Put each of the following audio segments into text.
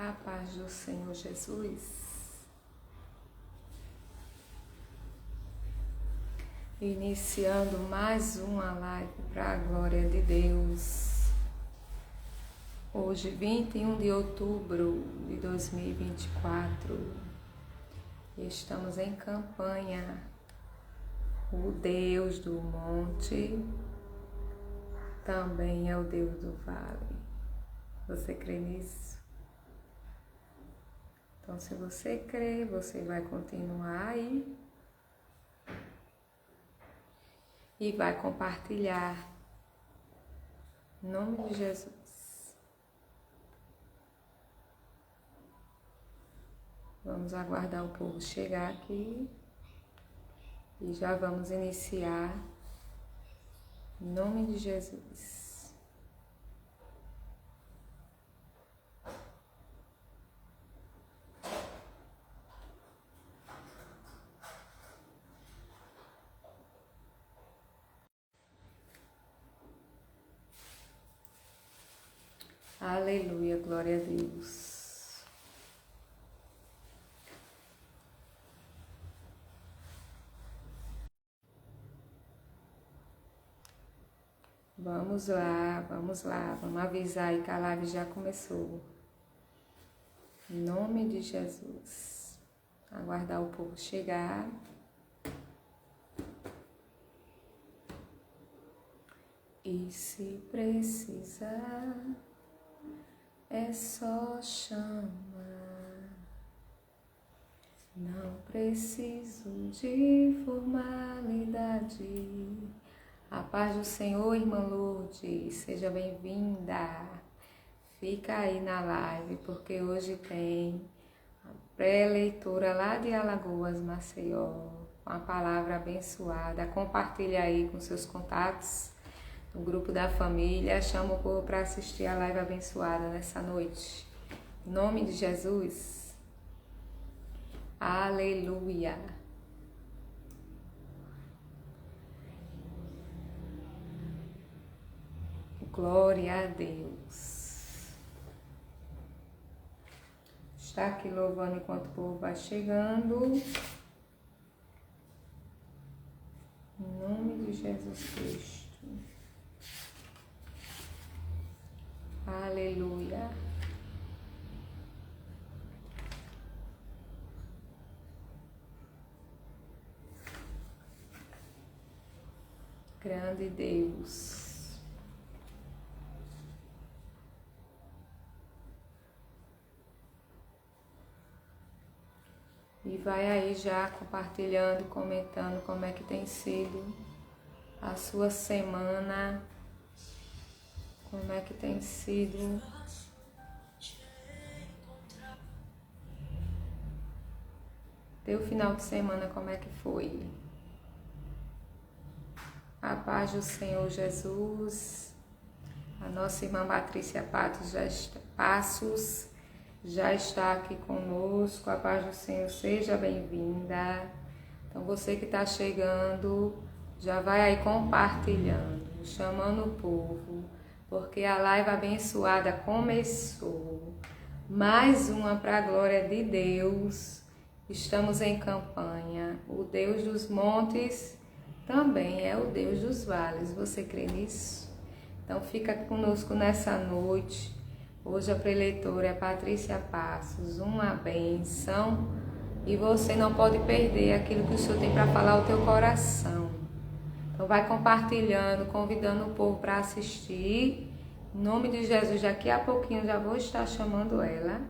A paz do Senhor Jesus. Iniciando mais uma live para a glória de Deus. Hoje, 21 de outubro de 2024. Estamos em campanha. O Deus do monte também é o Deus do vale. Você crê nisso? Então, se você crê, você vai continuar aí e vai compartilhar. Em nome de Jesus. Vamos aguardar o povo chegar aqui e já vamos iniciar. Em nome de Jesus. Aleluia, glória a Deus. Vamos lá, vamos avisar aí que a live já começou. Em nome de Jesus. Aguardar o povo chegar. E se precisar, é só chamar. Não preciso de formalidade. A paz do Senhor, irmã Lourdes, seja bem-vinda. Fica aí na live, porque hoje tem a pré-leitura lá de Alagoas, Maceió, com a palavra abençoada. Compartilha aí com seus contatos no grupo da família. Chama o povo para assistir a live abençoada nessa noite. Em nome de Jesus. Aleluia. Glória a Deus. Está aqui louvando enquanto o povo vai chegando. Em nome de Jesus Cristo. Aleluia. Grande Deus. E vai aí já compartilhando, comentando como é que tem sido a sua semana, como é que tem sido teu final de semana, como é que foi? A paz do Senhor Jesus. A nossa irmã Patrícia Passos já está aqui conosco. A paz do Senhor, seja bem-vinda. Então você que está chegando, já vai aí compartilhando, chamando o povo, porque a live abençoada começou. Mais uma para a glória de Deus. Estamos em campanha. O Deus dos montes também é o Deus dos vales. Você crê nisso? Então fica conosco nessa noite. Hoje a preleitora é Patrícia Passos. Uma benção. E você não pode perder aquilo que o Senhor tem para falar ao teu coração. Então vai compartilhando, convidando o povo para assistir. Em nome de Jesus, daqui a pouquinho já vou estar chamando ela.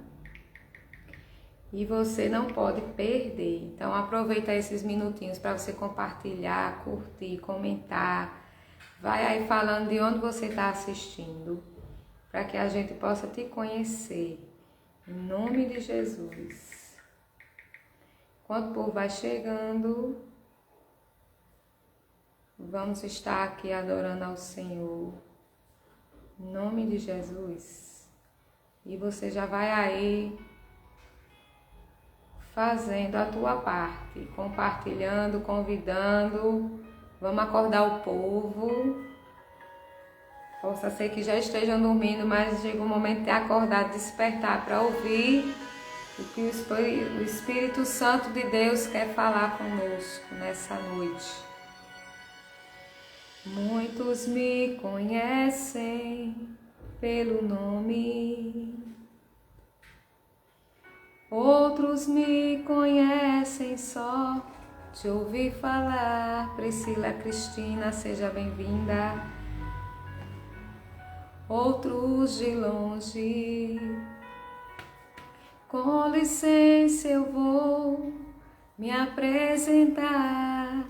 E você não pode perder. Então aproveita esses minutinhos para você compartilhar, curtir, comentar. Vai aí falando de onde você está assistindo, para que a gente possa te conhecer. Em nome de Jesus. Enquanto o povo vai chegando, vamos estar aqui adorando ao Senhor. Em nome de Jesus. E você já vai aí fazendo a tua parte, compartilhando, convidando. Vamos acordar o povo. Possa ser que já estejam dormindo, mas chega o momento de acordar, despertar para ouvir o que o Espírito Santo de Deus quer falar conosco nessa noite. Muitos me conhecem pelo nome, outros me conhecem só de ouvir falar. Priscila Cristina, seja bem-vinda. Outros de longe, com licença eu vou me apresentar.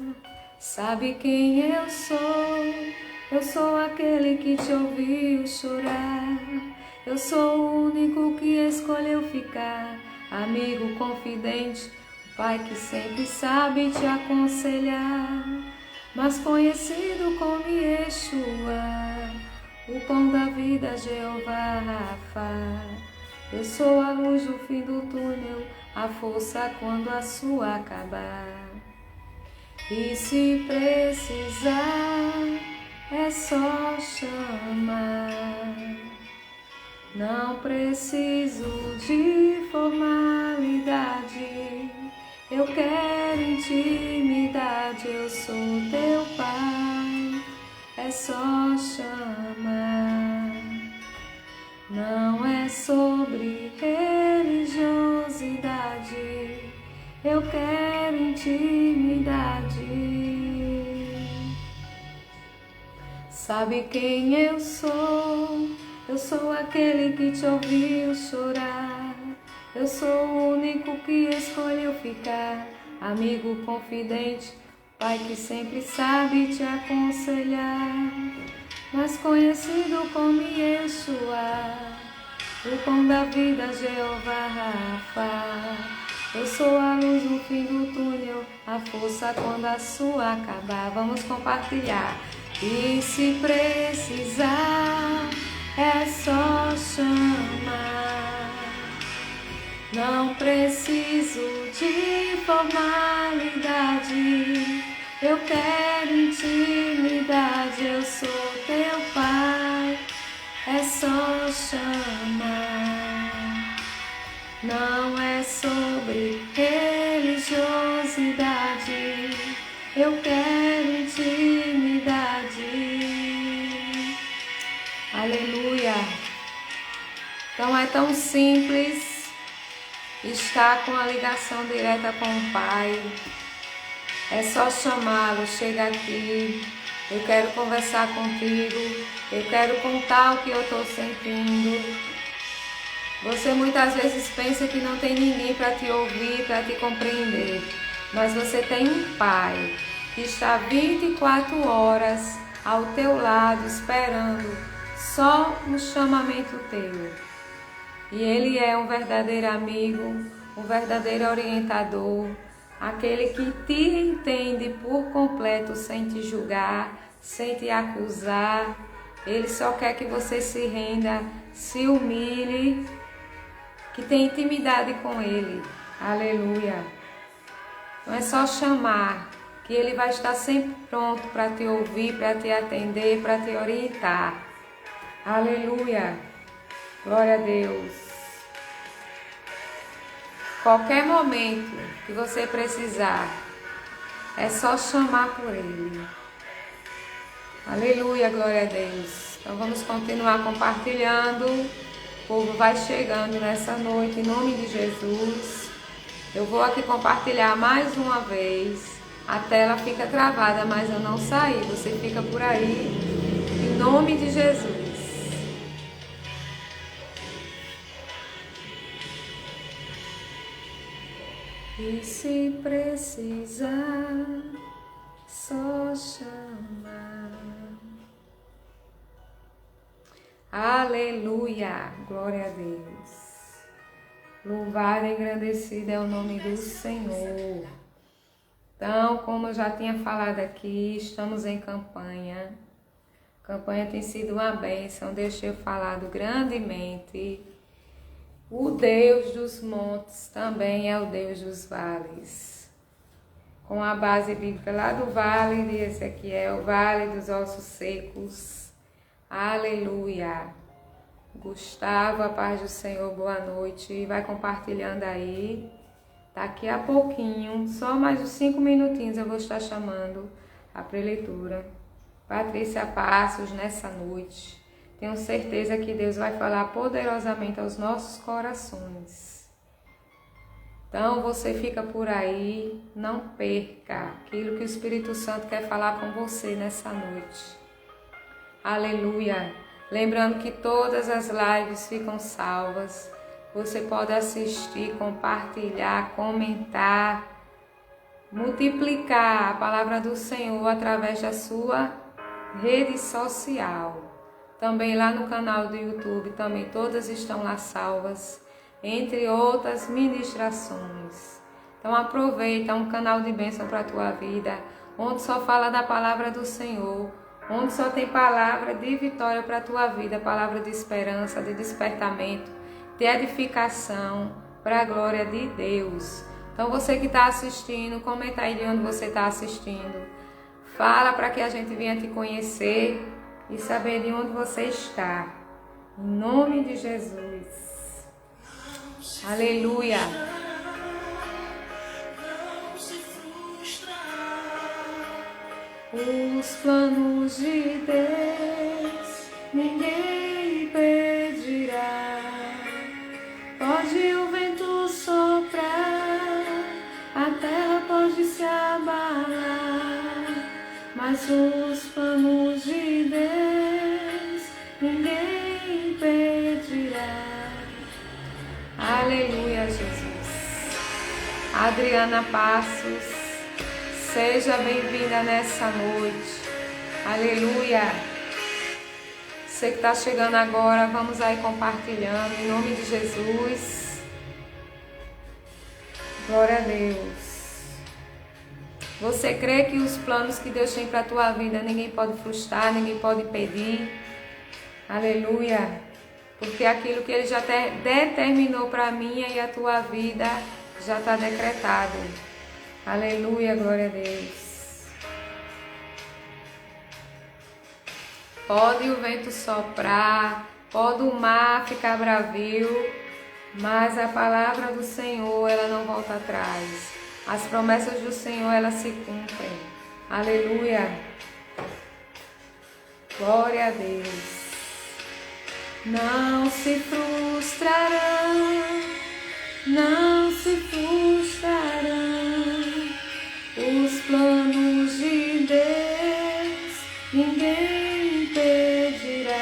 Sabe quem eu sou? Eu sou aquele que te ouviu chorar. Eu sou o único que escolheu ficar, amigo confidente, o pai que sempre sabe te aconselhar, mas conhecido como Yeshua, o pão da vida, Jeová Rafa. Eu sou a luz do fim do túnel, a força quando a sua acabar. E se precisar, é só chamar. Não preciso de formalidade, eu quero intimidade, eu sou teu pai. É só chamar. Não é sobre religiosidade, eu quero intimidade. Sabe quem eu sou? Eu sou aquele que te ouviu chorar. Eu sou o único que escolheu ficar, amigo confidente, pai que sempre sabe te aconselhar, mas conhecido como Yeshua, o pão da vida, Jeová Rafa. Eu sou a luz no fim do túnel, a força quando a sua acabar. Vamos compartilhar. E se precisar, é só chamar. Não preciso de formalidade, eu quero intimidade, eu sou teu pai, é só chamar. Não é sobre religiosidade, eu quero intimidade. Aleluia! Então é tão simples estar com a ligação direta com o Pai. É só chamá-lo, chega aqui, eu quero conversar contigo, eu quero contar o que eu estou sentindo. Você muitas vezes pensa que não tem ninguém para te ouvir, para te compreender, mas você tem um Pai que está 24 horas ao teu lado, esperando só um chamamento teu. E Ele é um verdadeiro amigo, um verdadeiro orientador, aquele que te entende por completo, sem te julgar, sem te acusar. Ele só quer que você se renda, se humilhe, que tenha intimidade com Ele. Aleluia! Então é só chamar, que Ele vai estar sempre pronto para te ouvir, para te atender, para te orientar. Aleluia! Glória a Deus! Qualquer momento que você precisar, é só chamar por Ele. Aleluia, glória a Deus. Então vamos continuar compartilhando. O povo vai chegando nessa noite, em nome de Jesus. Eu vou aqui compartilhar mais uma vez. A tela fica travada, mas eu não saí. Você fica por aí, em nome de Jesus. E se precisar, só chamar. Aleluia, glória a Deus. Louvado e engrandecido é o nome do Senhor. Então, como eu já tinha falado aqui, estamos em campanha. A campanha tem sido uma bênção, Deus tem falado grandemente. O Deus dos montes também é o Deus dos vales. Com a base bíblica lá do vale de Ezequiel, vale dos ossos secos. Aleluia. Gustavo, a paz do Senhor, boa noite. Vai compartilhando aí. Daqui a pouquinho, só mais uns 5 minutinhos, eu vou estar chamando a preleitura. Patrícia Passos, nessa noite. Tenho certeza que Deus vai falar poderosamente aos nossos corações. Então, você fica por aí, não perca aquilo que o Espírito Santo quer falar com você nessa noite. Aleluia! Lembrando que todas as lives ficam salvas. Você pode assistir, compartilhar, comentar, multiplicar a palavra do Senhor através da sua rede social. Também lá no canal do YouTube, também todas estão lá salvas, entre outras ministrações. Então aproveita, é um canal de bênção para a tua vida, onde só fala da palavra do Senhor, onde só tem palavra de vitória para a tua vida, palavra de esperança, de despertamento, de edificação, para a glória de Deus. Então você que está assistindo, comenta aí de onde você está assistindo. Fala para que a gente venha te conhecer e saber de onde você está. Em nome de Jesus. Aleluia. Os planos de Deus ninguém impedirá. Pode o vento soprar, a terra pode se abalar, mas os planos de Deus ninguém impedirá. Aleluia, Jesus. Adriana Passos, seja bem-vinda nessa noite. Aleluia. Você que está chegando agora, vamos aí compartilhando em nome de Jesus. Glória a Deus. Você crê que os planos que Deus tem para a tua vida ninguém pode frustrar, ninguém pode impedir? Aleluia. Porque aquilo que Ele já determinou para a minha e a tua vida já está decretado. Aleluia, glória a Deus. Pode o vento soprar, pode o mar ficar bravio, mas a palavra do Senhor, ela não volta atrás. As promessas do Senhor, elas se cumprem. Aleluia. Glória a Deus. Não se frustrarão, não se frustrarão os planos de Deus, ninguém impedirá.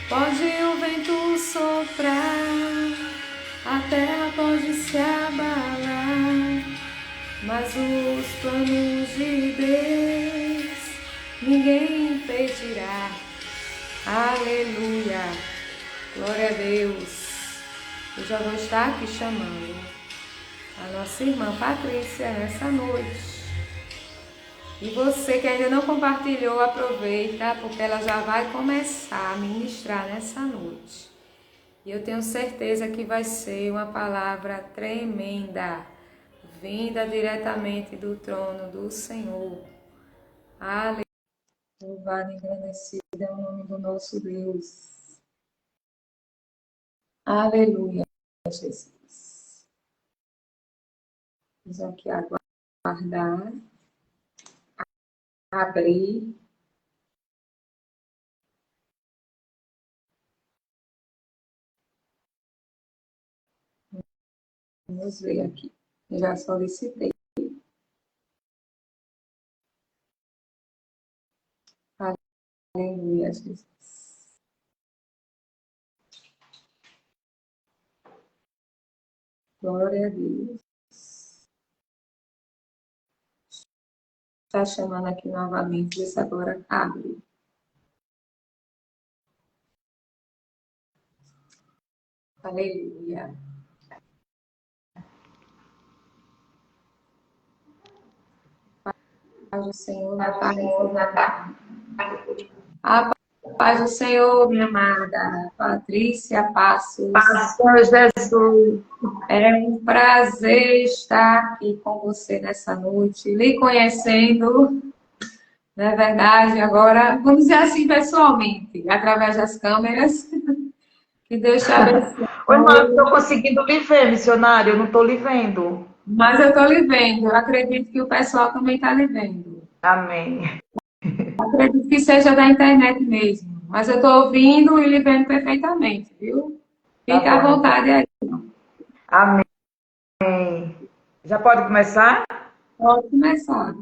Pode o vento soprar, a terra pode se abalar, mas os planos de Deus ninguém impedirá. Aleluia, glória a Deus. Eu já vou estar aqui chamando a nossa irmã Patrícia nessa noite. E você que ainda não compartilhou, aproveita, porque ela já vai começar a ministrar nessa noite. E eu tenho certeza que vai ser uma palavra tremenda, vinda diretamente do trono do Senhor. Aleluia. Louvado e engrandecido é o nome do nosso Deus. Aleluia, Jesus. Vamos aqui aguardar, abrir. Vamos ver aqui. Já solicitei. Aleluia, Jesus. Glória a Deus. Está chamando aqui novamente, vê se agora abre. Aleluia. Paz do Senhor, a paz do Senhor, minha amada Patrícia Passos. Senhor Jesus. É um prazer estar aqui com você nessa noite, lhe conhecendo, Não é verdade? Agora, vamos dizer assim pessoalmente, através das câmeras. Que Deus te abençoe. Oi, irmã, eu não estou conseguindo lhe ver, missionário, eu não estou lhe vendo. Mas eu estou lhe vendo. Eu acredito que o pessoal também está lhe vendo. Amém. Acredito que seja da internet mesmo. Mas eu estou ouvindo e lhe vendo perfeitamente, viu? Tá Fica à bom, então. vontade aí. Amém. Já pode começar? Pode começar.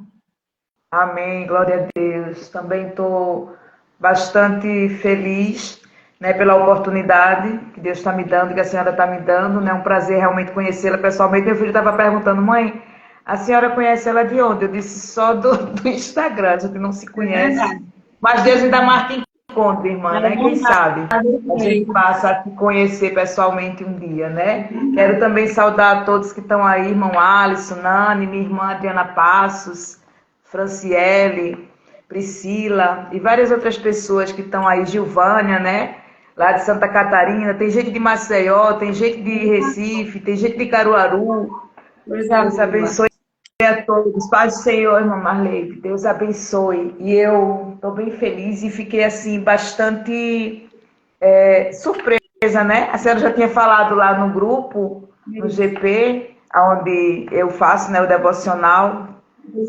Amém, glória a Deus. Também estou bastante feliz, né, pela oportunidade que Deus está me dando, que a senhora está me dando, né? É um prazer realmente conhecê-la pessoalmente. Meu filho estava perguntando, mãe, a senhora conhece ela de onde? Eu disse só do Instagram, a gente não se É conhece. verdade. Mas Deus ainda marca encontro, irmã, É né? Quem sabe a gente verdade. passa a se conhecer pessoalmente um dia, né? Quero também saudar a todos que estão aí, irmão Alisson, Nani, minha irmã Adriana Passos, Franciele, Priscila e várias outras pessoas que estão aí, Gilvânia, né? Lá de Santa Catarina, tem gente de Maceió, tem gente de Recife, tem gente de Caruaru. Coisa Deus boa. abençoe a todos. Paz do Senhor, irmã Marlene. Deus abençoe. E eu estou bem feliz e fiquei assim bastante surpresa, né? A senhora já tinha falado lá no grupo, no GP, onde eu faço, né, o devocional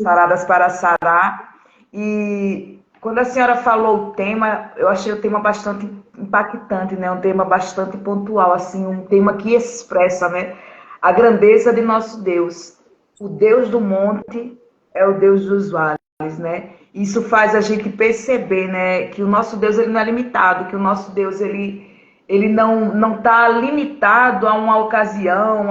Saradas para Sarar. E quando a senhora falou o tema, eu achei o tema bastante impactante, né? Um tema bastante pontual, assim, um tema que expressa, né, a grandeza de nosso Deus. O Deus do monte é o Deus dos vales, né? Isso faz a gente perceber, né, que o nosso Deus ele não é limitado, que o nosso Deus ele não está limitado a uma ocasião,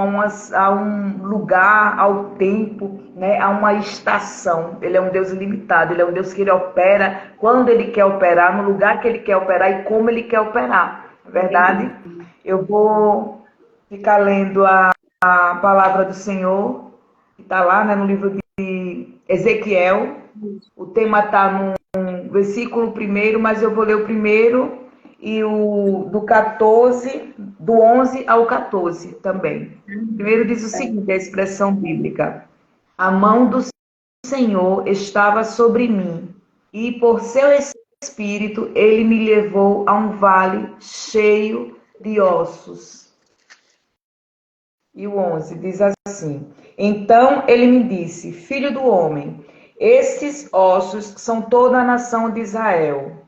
a um lugar, ao tempo, né, a uma estação. Ele é um Deus ilimitado, ele é um Deus que ele opera quando ele quer operar, no lugar que ele quer operar e como ele quer operar. É verdade? Eu vou ficar lendo a palavra do Senhor, que está lá, né, no livro de Ezequiel. O tema está no versículo primeiro, mas eu vou ler o primeiro e o do 14, do 11 ao 14 também. Primeiro diz o seguinte, a expressão bíblica: a mão do Senhor estava sobre mim, e por seu espírito ele me levou a um vale cheio de ossos. E o 11 diz assim: então ele me disse, filho do homem, estes ossos são toda a nação de Israel.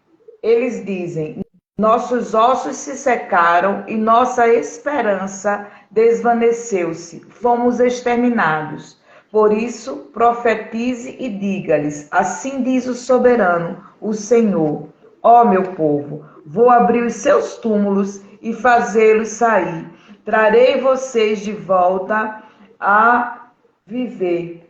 Eles dizem, nossos ossos se secaram e nossa esperança desvaneceu-se. Fomos exterminados. Por isso, profetize e diga-lhes, assim diz o soberano, o Senhor. Ó meu povo, vou abrir os seus túmulos e fazê-los sair. Trarei vocês de volta a viver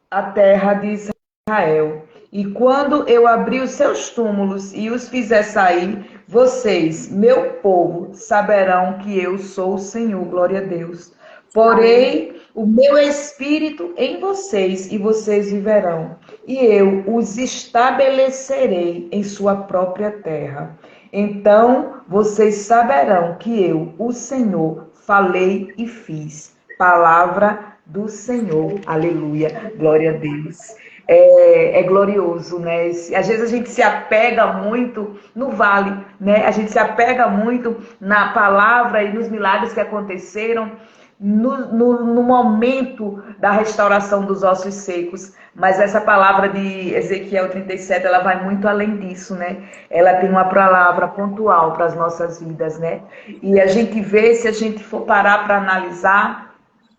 a terra de Israel. E quando eu abrir os seus túmulos e os fizer sair, vocês, meu povo, saberão que eu sou o Senhor, glória a Deus. Porei o meu espírito em vocês e vocês viverão, e eu os estabelecerei em sua própria terra. Então vocês saberão que eu, o Senhor, falei e fiz. Palavra do Senhor. Aleluia. Glória a Deus. É glorioso, né? Às vezes a gente se apega muito no vale, né? A gente se apega muito na palavra e nos milagres que aconteceram no momento da restauração dos ossos secos. Mas essa palavra de Ezequiel 37, ela vai muito além disso, né? Ela tem uma palavra pontual para as nossas vidas, né? E a gente vê, se a gente for parar para analisar,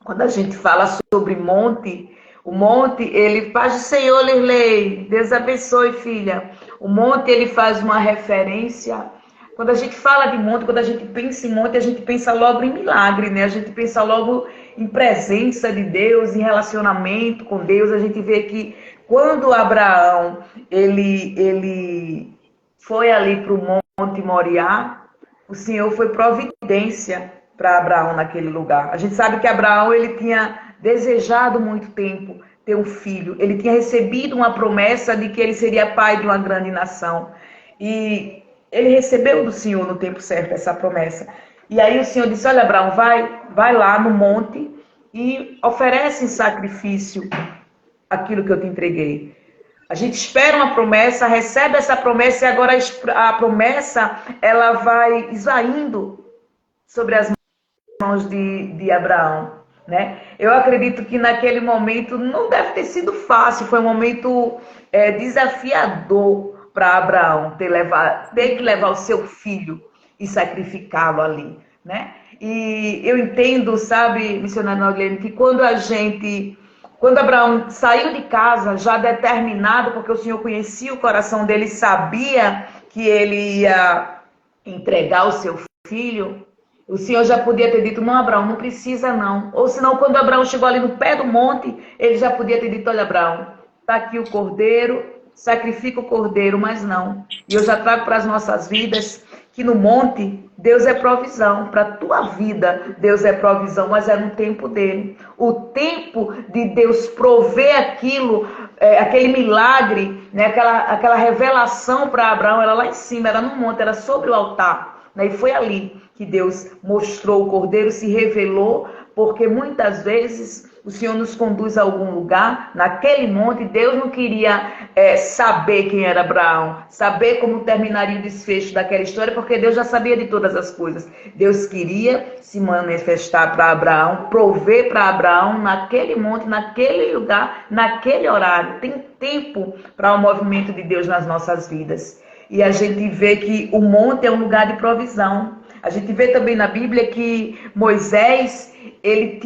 quando a gente fala sobre monte, o monte, ele faz do Senhor, Lirley, Deus abençoe, filha. O monte, ele faz uma referência. Quando a gente fala de monte, quando a gente pensa em monte, a gente pensa logo em milagre, né? A gente pensa logo em presença de Deus, em relacionamento com Deus. A gente vê que quando Abraão, ele foi ali para o Monte Moriá, o Senhor foi providência para Abraão naquele lugar. A gente sabe que Abraão ele tinha desejado muito tempo ter um filho. Ele tinha recebido uma promessa de que ele seria pai de uma grande nação. E ele recebeu do Senhor no tempo certo essa promessa. E aí o Senhor disse, olha Abraão, vai lá no monte e oferece em sacrifício aquilo que eu te entreguei. A gente espera uma promessa, recebe essa promessa e agora a promessa ela vai esvaindo sobre as mãos de Abraão, né? Eu acredito que naquele momento não deve ter sido fácil, foi um momento desafiador para Abraão ter que levar o seu filho e sacrificá-lo ali, né? E eu entendo, sabe, missionário Norlene, que quando Abraão saiu de casa, já determinado, porque o Senhor conhecia o coração dele, sabia que ele ia entregar o seu filho, o Senhor já podia ter dito, não, Abraão, não precisa não. Ou senão, quando Abraão chegou ali no pé do monte, ele já podia ter dito, olha, Abraão, está aqui o cordeiro, sacrifica o cordeiro, mas não. E eu já trago para as nossas vidas que no monte, Deus é provisão. Para a tua vida, Deus é provisão, mas é no tempo dele. O tempo de Deus prover aquilo, aquele milagre, né, aquela revelação para Abraão, era lá em cima, era no monte, era sobre o altar. Né, e foi ali que Deus mostrou o cordeiro, se revelou, porque muitas vezes o Senhor nos conduz a algum lugar, naquele monte, Deus não queria saber quem era Abraão, saber como terminaria o desfecho daquela história, porque Deus já sabia de todas as coisas. Deus queria se manifestar para Abraão, prover para Abraão naquele monte, naquele lugar, naquele horário. Tem tempo para o movimento de Deus nas nossas vidas. E a gente vê que o monte é um lugar de provisão. A gente vê também na Bíblia que Moisés, ele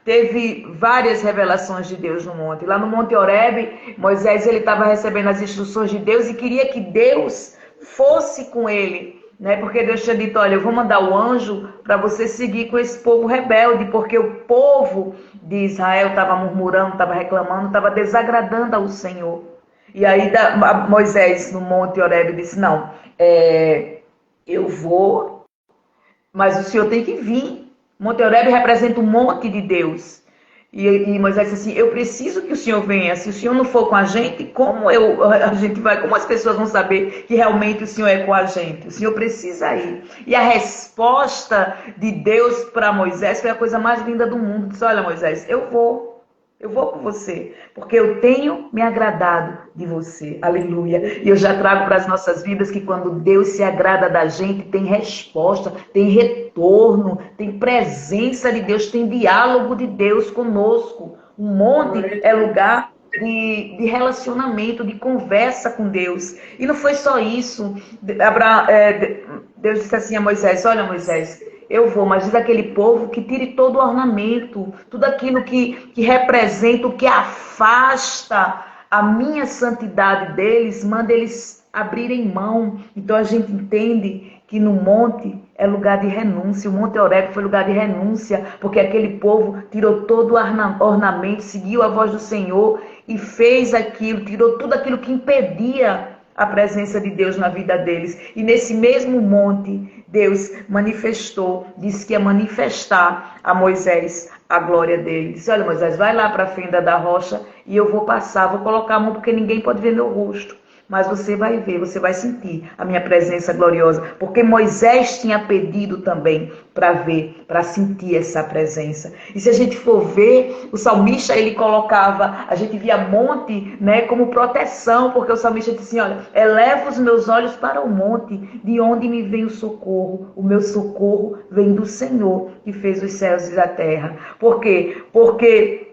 teve várias revelações de Deus no monte. Lá no Monte Horebe, Moisés estava recebendo as instruções de Deus e queria que Deus fosse com ele, né? Porque Deus tinha dito, olha, eu vou mandar o anjo para você seguir com esse povo rebelde, porque o povo de Israel estava murmurando, estava reclamando, estava desagradando ao Senhor. E aí Moisés, no Monte Horebe, disse, não, eu vou, mas o Senhor tem que vir. Monte Horebe representa um monte de Deus. E Moisés disse assim, eu preciso que o Senhor venha. Se o Senhor não for com a gente, como as pessoas vão saber que realmente o Senhor é com a gente? O Senhor precisa ir. E a resposta de Deus para Moisés foi a coisa mais linda do mundo. Disse, olha, Moisés, eu vou com você, porque eu tenho me agradado de você. Aleluia. E eu já trago para as nossas vidas que quando Deus se agrada da gente, tem resposta, tem retorno, tem presença de Deus, tem diálogo de Deus conosco. Um monte é lugar de relacionamento, de conversa com Deus. E não foi só isso. Deus disse assim a Moisés, olha, Moisés, eu vou, mas diz aquele povo que tire todo o ornamento, tudo aquilo que representa, o que afasta a minha santidade deles, manda eles abrirem mão. Então a gente entende que no monte é lugar de renúncia, o Monte Horebe foi lugar de renúncia, porque aquele povo tirou todo o ornamento, seguiu a voz do Senhor e fez aquilo, tirou tudo aquilo que impedia a presença de Deus na vida deles. E nesse mesmo monte, Deus manifestou, disse que ia manifestar a Moisés a glória dele. Disse, olha, Moisés, vai lá para a fenda da rocha e eu vou passar, vou colocar a mão porque ninguém pode ver meu rosto. Mas você vai ver, você vai sentir a minha presença gloriosa. Porque Moisés tinha pedido também para ver, para sentir essa presença. E se a gente for ver, o salmista, ele colocava, a gente via monte, né, como proteção, porque o salmista disse assim, olha, eleva os meus olhos para o monte, de onde me vem o socorro. O meu socorro vem do Senhor, que fez os céus e a terra. Por quê? Porque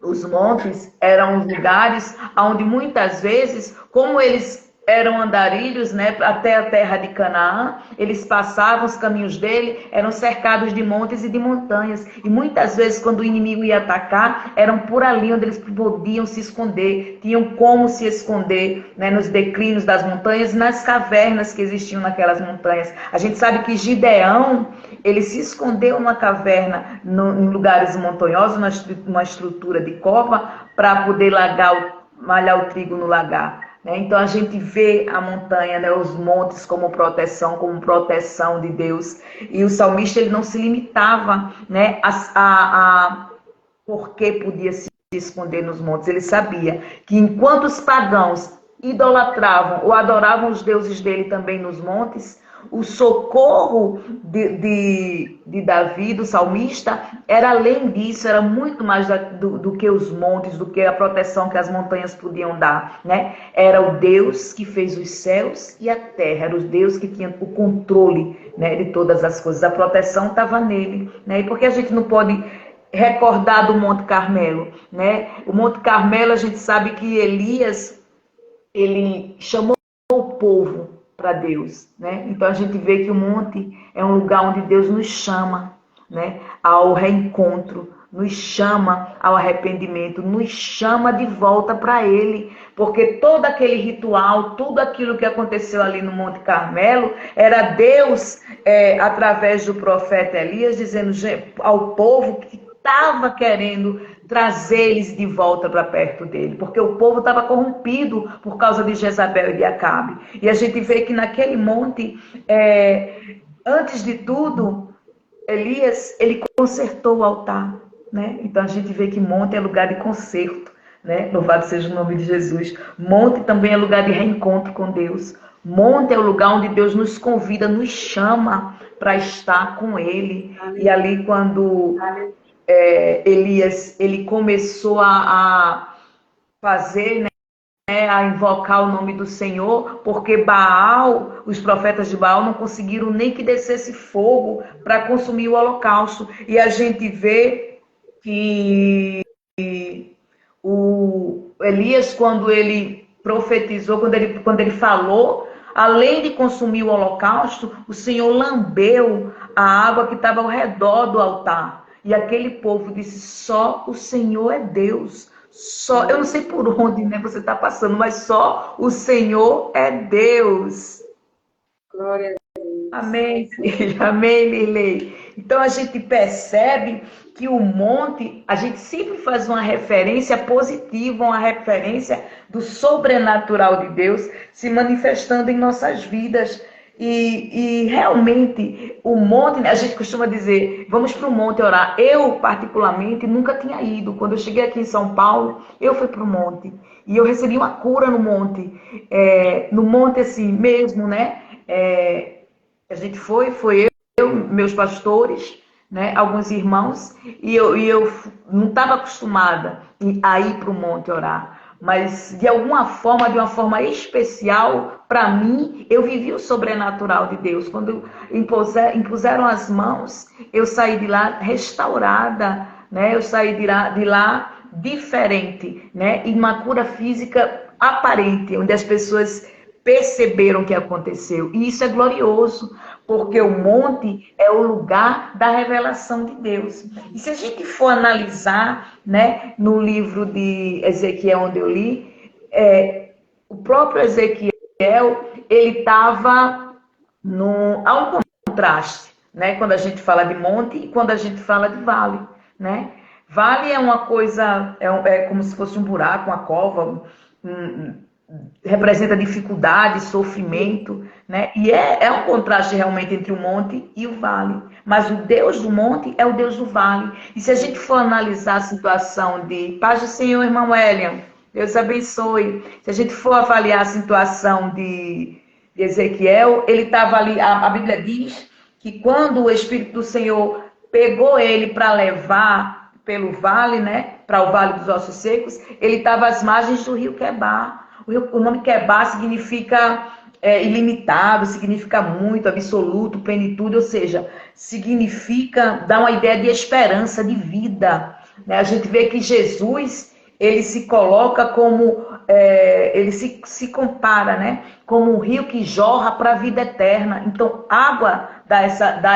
os montes eram os lugares onde muitas vezes, como eles eram andarilhos, né, até a terra de Canaã, eles passavam, os caminhos dele eram cercados de montes e de montanhas. E muitas vezes, quando o inimigo ia atacar, eram por ali onde eles podiam se esconder, tinham como se esconder, né, nos declínios das montanhas e nas cavernas que existiam naquelas montanhas. A gente sabe que Gideão, ele se escondeu numa caverna, em lugares montanhosos, numa estrutura de cova, para poder malhar o trigo no lagar. Então a gente vê a montanha, né, os montes como proteção de Deus. E o salmista, ele não se limitava, né, porque podia se esconder nos montes. Ele sabia que enquanto os pagãos idolatravam ou adoravam os deuses dele também nos montes, o socorro de Davi, do salmista, era além disso, era muito mais do que os montes, do que a proteção que as montanhas podiam dar, né? Era o Deus que fez os céus e a terra, era o Deus que tinha o controle, né, de todas as coisas. A proteção estava nele, né? E por que a gente não pode recordar do Monte Carmelo, né? O Monte Carmelo, a gente sabe que Elias, ele chamou o povo para Deus, né? Então a gente vê que o monte é um lugar onde Deus nos chama, né, ao reencontro, nos chama ao arrependimento, nos chama de volta para Ele, porque todo aquele ritual, tudo aquilo que aconteceu ali no Monte Carmelo, era Deus, através do profeta Elias, dizendo ao povo que estava querendo trazer eles de volta para perto dele, porque o povo estava corrompido por causa de Jezabel e de Acabe. E a gente vê que naquele monte, antes de tudo, Elias, ele consertou o altar, né? Então a gente vê que monte é lugar de conserto, né? Louvado seja o nome de Jesus. Monte também é lugar de reencontro com Deus. Monte é o lugar onde Deus nos convida, nos chama para estar com Ele. E ali quando Elias, ele começou a fazer, né, a invocar o nome do Senhor, porque Baal, os profetas de Baal não conseguiram nem que descesse fogo para consumir o holocausto. E a gente vê que o Elias, quando ele profetizou, quando ele falou, além de consumir o holocausto, o Senhor lambeu a água que estava ao redor do altar. E aquele povo disse: só o Senhor é Deus. Só, eu não sei por onde, né, você está passando, mas só o Senhor é Deus. Glória a Deus. Amém, filha. Amém, Lilei. Então a gente percebe que o monte, a gente sempre faz uma referência positiva, uma referência do sobrenatural de Deus se manifestando em nossas vidas. E realmente o monte, a gente costuma dizer, vamos para o monte orar. Eu, particularmente, nunca tinha ido. Quando eu cheguei aqui em São Paulo, eu fui para o monte. E eu recebi uma cura no monte. No monte assim mesmo, né? A gente foi eu, meus pastores, né, alguns irmãos, e eu não estava acostumada a ir para o monte orar. Mas, de alguma forma, de uma forma especial, para mim, eu vivi o sobrenatural de Deus. Quando impuseram as mãos, eu saí de lá restaurada, né? Eu saí de lá diferente, né? E uma cura física aparente, onde as pessoas perceberam o que aconteceu. E isso é glorioso, porque o monte é o lugar da revelação de Deus. E se a gente for analisar, né, no livro de Ezequiel, onde eu li, o próprio Ezequiel, ele estava há um contraste, né, quando a gente fala de monte e quando a gente fala de vale, né? Vale é uma coisa, é como se fosse um buraco, uma cova, representa dificuldade, sofrimento, né? E é um contraste realmente entre o monte e o vale. Mas o Deus do monte é o Deus do vale. E se a gente for analisar a situação de paz do Senhor, irmão Elian, Deus abençoe. Se a gente for avaliar a situação de Ezequiel, ele estava ali, a Bíblia diz que quando o Espírito do Senhor pegou ele para levar pelo vale, né, para o Vale dos Ossos Secos, ele estava às margens do rio Quebar. O nome Quebar significa ilimitado, significa muito, absoluto, plenitude, ou seja, significa, dá uma ideia de esperança, de vida, né? A gente vê que Jesus, ele se coloca como, ele se compara, né, como um rio que jorra para a vida eterna. Então, água dá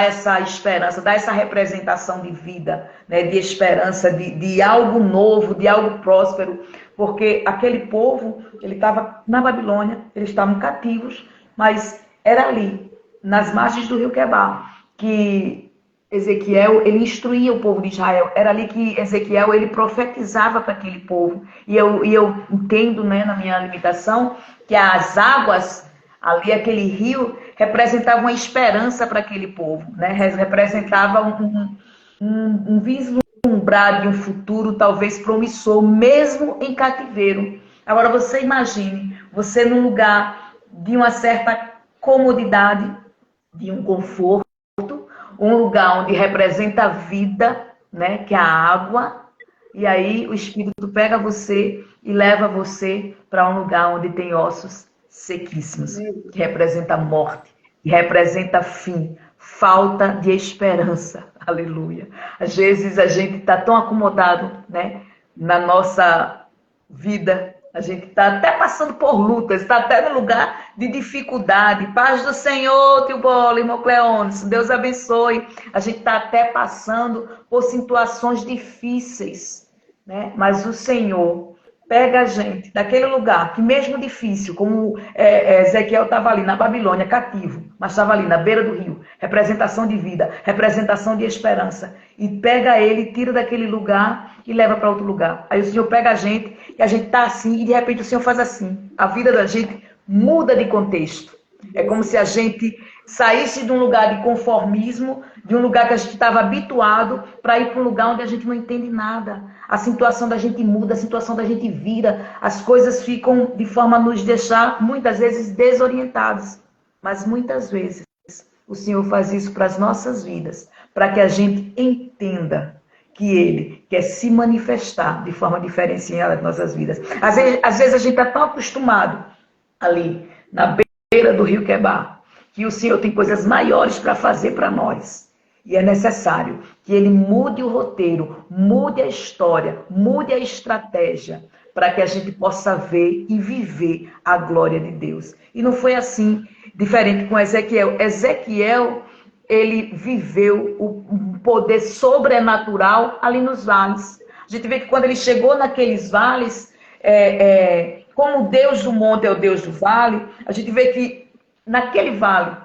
essa esperança, dá essa representação de vida, né, de esperança, de algo novo, de algo próspero. Porque aquele povo, ele estava na Babilônia, eles estavam cativos, mas era ali, nas margens do rio Quebar, que Ezequiel, ele instruía o povo de Israel. Era ali que Ezequiel, ele profetizava para aquele povo. E eu entendo, né, na minha limitação, que as águas, ali aquele rio, representavam uma esperança para aquele povo, né? Representava um vislumbre de um futuro talvez promissor, mesmo em cativeiro. Agora você imagine, você num lugar de uma certa comodidade, de um conforto, um lugar onde representa a vida, né, que é a água, e aí o Espírito pega você e leva você para um lugar onde tem ossos sequíssimos, que representa morte, que representa fim, falta de esperança. Aleluia. Às vezes a gente está tão acomodado, né, na nossa vida, a gente está até passando por lutas, está até no lugar de dificuldade. Paz do Senhor, tio Bola, irmão Cleones, Deus abençoe. A gente está até passando por situações difíceis, né? Mas o Senhor pega a gente daquele lugar que mesmo difícil, como Ezequiel estava ali na Babilônia, cativo, mas estava ali na beira do rio, representação de vida, representação de esperança, e pega ele, tira daquele lugar e leva para outro lugar. Aí o Senhor pega a gente, e a gente está assim, e de repente o Senhor faz assim. A vida da gente muda de contexto. É como se a gente saísse de um lugar de conformismo, de um lugar que a gente estava habituado, para ir para um lugar onde a gente não entende nada. A situação da gente muda, a situação da gente vira, as coisas ficam de forma a nos deixar, muitas vezes, desorientados. Mas muitas vezes o Senhor faz isso para as nossas vidas, para que a gente entenda que Ele quer se manifestar de forma diferenciada nas nossas vidas. Às vezes a gente está tão acostumado ali, na beira do rio Quebar, que o Senhor tem coisas maiores para fazer para nós. E é necessário que Ele mude o roteiro, mude a história, mude a estratégia, para que a gente possa ver e viver a glória de Deus. E não foi assim, diferente com Ezequiel. Ezequiel, ele viveu o poder sobrenatural ali nos vales. A gente vê que quando ele chegou naqueles vales, como o Deus do monte é o Deus do vale, a gente vê que naquele vale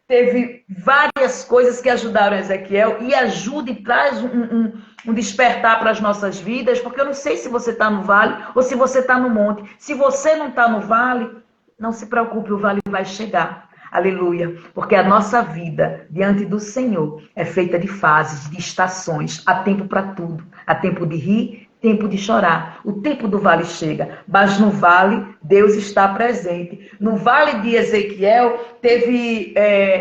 teve várias coisas que ajudaram Ezequiel e ajuda e traz um despertar para as nossas vidas, porque eu não sei se você está no vale ou se você está no monte. Se você não está no vale, não se preocupe, o vale vai chegar. Aleluia, porque a nossa vida diante do Senhor é feita de fases, de estações, há tempo para tudo, há tempo de rir, tempo de chorar, o tempo do vale chega, mas no vale Deus está presente. No vale de Ezequiel teve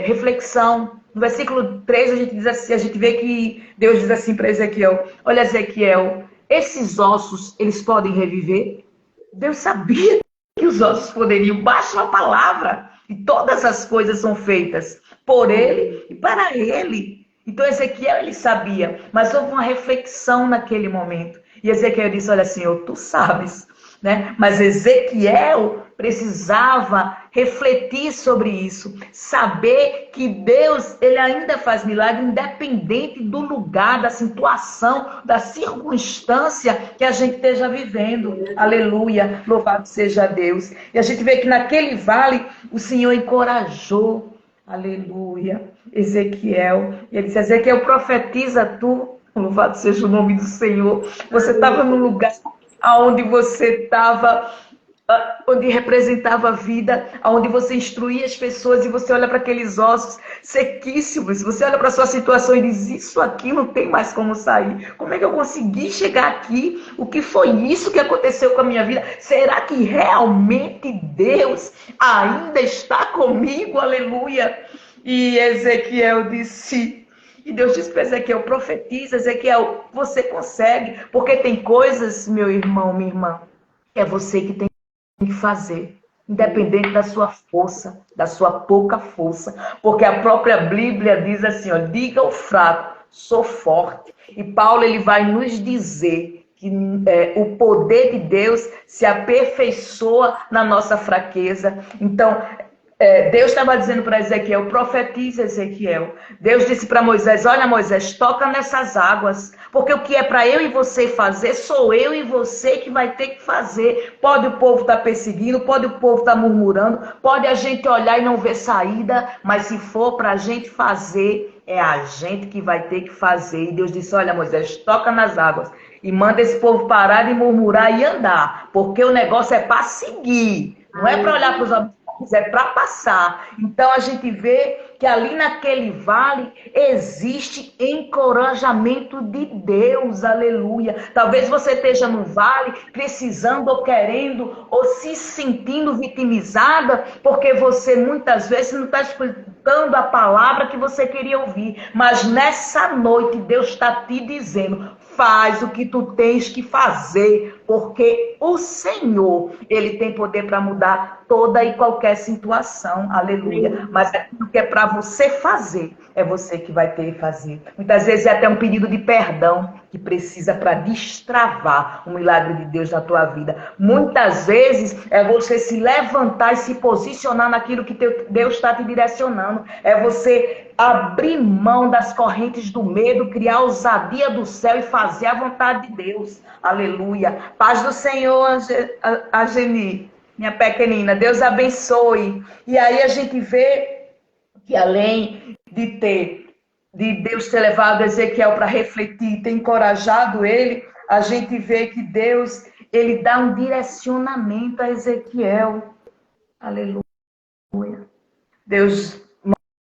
reflexão. No versículo 3 a gente diz assim, a gente vê que Deus diz assim para Ezequiel: olha, Ezequiel, esses ossos, eles podem reviver? Deus sabia que os ossos poderiam, basta uma palavra, e todas as coisas são feitas por ele e para ele. Então Ezequiel, ele sabia, mas houve uma reflexão naquele momento. E Ezequiel disse: olha, Senhor, tu sabes, né? Mas Ezequiel precisava refletir sobre isso, saber que Deus, ele ainda faz milagre independente do lugar, da situação, da circunstância que a gente esteja vivendo. Aleluia, louvado seja Deus. E a gente vê que naquele vale o Senhor encorajou, aleluia, Ezequiel. Ele disse: Ezequiel, profetiza tu. Louvado seja o nome do Senhor. Você estava no lugar onde você estava, onde representava a vida, onde você instruía as pessoas, e você olha para aqueles ossos sequíssimos, você olha para a sua situação e diz: isso aqui não tem mais como sair. Como é que eu consegui chegar aqui? O que foi isso que aconteceu com a minha vida? Será que realmente Deus ainda está comigo? Aleluia! E Ezequiel disse... E Deus disse para Ezequiel: profetiza, Ezequiel, você consegue, porque tem coisas, meu irmão, minha irmã, é você que tem que fazer, independente da sua força, da sua pouca força, porque a própria Bíblia diz assim, ó: diga ao fraco, sou forte. E Paulo, ele vai nos dizer que o poder de Deus se aperfeiçoa na nossa fraqueza. Então, Deus estava dizendo para Ezequiel: profetiza, Ezequiel. Deus disse para Moisés: olha, Moisés, toca nessas águas, porque o que é para eu e você fazer, sou eu e você que vai ter que fazer. Pode o povo estar perseguindo, pode o povo estar murmurando, pode a gente olhar e não ver saída, mas se for para a gente fazer, é a gente que vai ter que fazer. E Deus disse: olha, Moisés, toca nas águas e manda esse povo parar de murmurar e andar, porque o negócio é para seguir, não é para olhar para os é para passar. Então a gente vê que que ali naquele vale existe encorajamento de Deus, aleluia. Talvez você esteja no vale precisando ou querendo ou se sentindo vitimizada, porque você muitas vezes não está escutando a palavra que você queria ouvir. Mas nessa noite Deus está te dizendo: faz o que tu tens que fazer, porque o Senhor, Ele tem poder para mudar toda e qualquer situação, aleluia. Mas aquilo que é para você fazer, é você que vai ter que fazer. Muitas vezes é até um pedido de perdão que precisa para destravar o milagre de Deus na tua vida. Muitas vezes é você se levantar e se posicionar naquilo que Deus está te direcionando. É você abrir mão das correntes do medo, criar a ousadia do céu e fazer a vontade de Deus. Aleluia. Paz do Senhor, Ageni, minha pequenina. Deus abençoe. E aí a gente vê que além de Deus ter levado Ezequiel para refletir, ter encorajado ele, a gente vê que Deus, ele dá um direcionamento a Ezequiel. Aleluia. Deus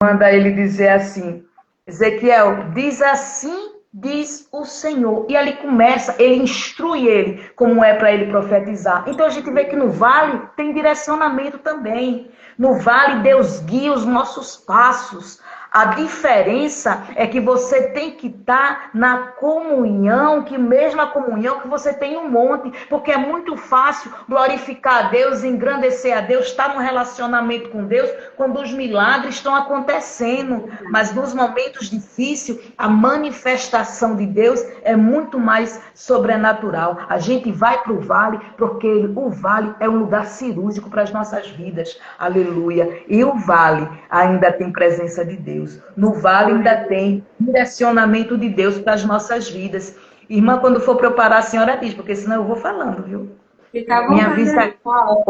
manda ele dizer assim: Ezequiel, diz assim, diz o Senhor. E ali começa, ele instrui ele como é para ele profetizar. Então a gente vê que no vale tem direcionamento também. No vale Deus guia os nossos passos. A diferença é que você tem que estar na comunhão, que mesma comunhão que você tem um monte, porque é muito fácil glorificar a Deus, engrandecer a Deus, estar num relacionamento com Deus, quando os milagres estão acontecendo. Mas nos momentos difíceis, a manifestação de Deus é muito mais sobrenatural. A gente vai para o vale, porque o vale é um lugar cirúrgico para as nossas vidas. Aleluia. E o vale ainda tem presença de Deus. No vale ainda tem direcionamento de Deus para as nossas vidas. Irmã, quando for para eu parar, a senhora diz, porque senão eu vou falando, viu? Fica à Minha vontade, vista, fala.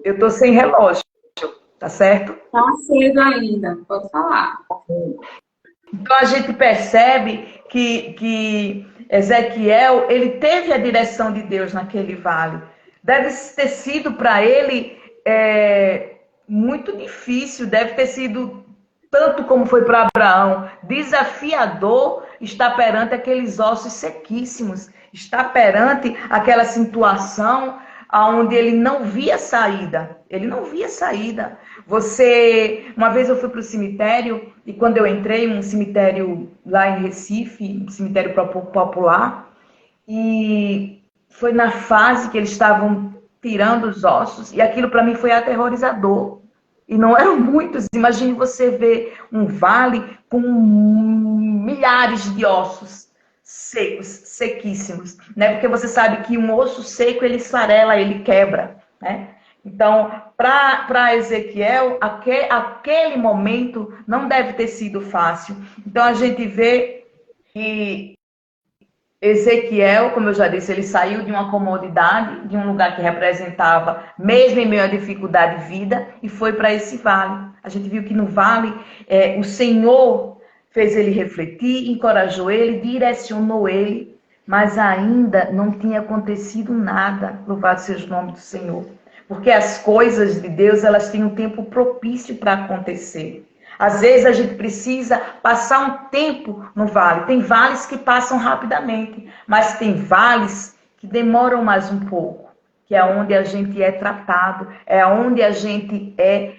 eu tô sem relógio, tá certo? Tá cedo ainda, pode falar. Então a gente percebe que Ezequiel, ele teve a direção de Deus naquele vale. Deve ter sido para ele muito difícil, deve ter sido tanto como foi para Abraão, desafiador estar perante aqueles ossos sequíssimos, estar perante aquela situação onde ele não via saída. Ele não via saída. Uma vez eu fui para o cemitério, e quando eu entrei, um cemitério lá em Recife, um cemitério popular, e foi na fase que eles estavam tirando os ossos, e aquilo para mim foi aterrorizador. E não eram muitos. Imagine você ver um vale com milhares de ossos secos, sequíssimos, né? Porque você sabe que um osso seco, ele esfarela, ele quebra, né? Então, para Ezequiel, aquele momento não deve ter sido fácil. Então, a gente vê que Ezequiel, como eu já disse, ele saiu de uma comodidade, de um lugar que representava, mesmo em meio à dificuldade, vida, e foi para esse vale. A gente viu que no vale, o Senhor fez ele refletir, encorajou ele, direcionou ele, mas ainda não tinha acontecido nada. Louvado seja o nome do Senhor. Porque as coisas de Deus, elas têm um tempo propício para acontecer. Às vezes a gente precisa passar um tempo no vale. Tem vales que passam rapidamente, mas tem vales que demoram mais um pouco, que é onde a gente é tratado, é onde a gente é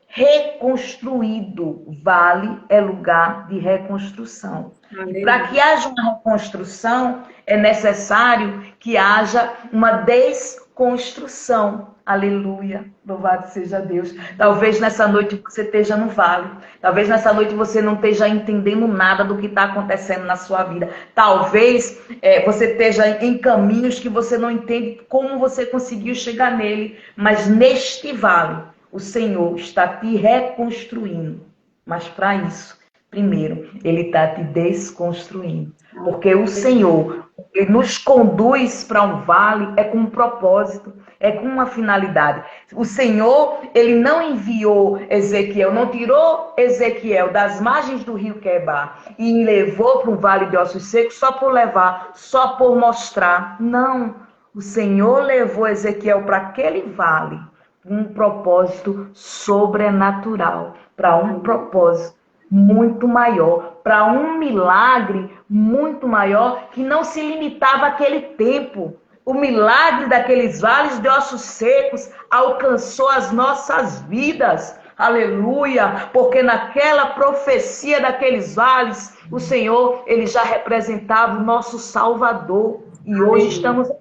reconstruído. Vale é lugar de reconstrução. E para que haja uma reconstrução, é necessário que haja uma desconstrução. Aleluia, louvado seja Deus. Talvez nessa noite você esteja no vale. Talvez nessa noite você não esteja entendendo nada do que está acontecendo na sua vida. Talvez você esteja em caminhos que você não entende como você conseguiu chegar nele. Mas neste vale, o Senhor está te reconstruindo. Mas para isso, primeiro, Ele está te desconstruindo. Porque o Senhor, Ele nos conduz para um vale com um propósito. É com uma finalidade. O Senhor, Ele não enviou Ezequiel, não tirou Ezequiel das margens do rio Quebar e levou para um vale de ossos secos só por levar, só por mostrar. Não. O Senhor levou Ezequiel para aquele vale um propósito sobrenatural, para um propósito muito maior, para um milagre muito maior que não se limitava àquele tempo. O milagre daqueles vales de ossos secos alcançou as nossas vidas. Aleluia! Porque naquela profecia daqueles vales, o Senhor, ele já representava o nosso Salvador. E hoje estamos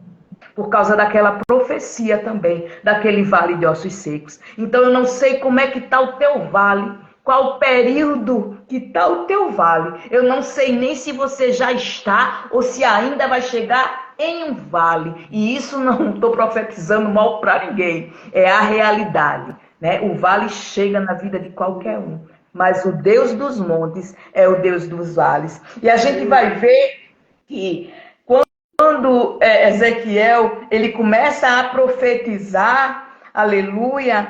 por causa daquela profecia também, daquele vale de ossos secos. Então eu não sei como é que está o teu vale, qual o período que está o teu vale. Eu não sei nem se você já está ou se ainda vai chegar em um vale. E isso não estou profetizando mal para ninguém, é a realidade, né? O vale chega na vida de qualquer um, mas o Deus dos montes é o Deus dos vales. E a gente vai ver que quando Ezequiel ele começa a profetizar, aleluia,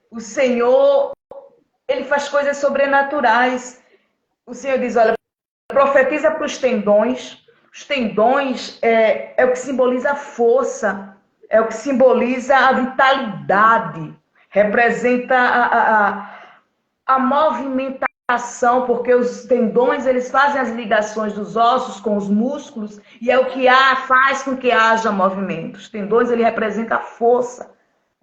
o Senhor ele faz coisas sobrenaturais. O Senhor diz, olha, profetiza para os tendões. Os tendões é o que simboliza a força, é o que simboliza a vitalidade, representa a movimentação, porque os tendões eles fazem as ligações dos ossos com os músculos e é o que faz com que haja movimento. Os tendões ele representa a força.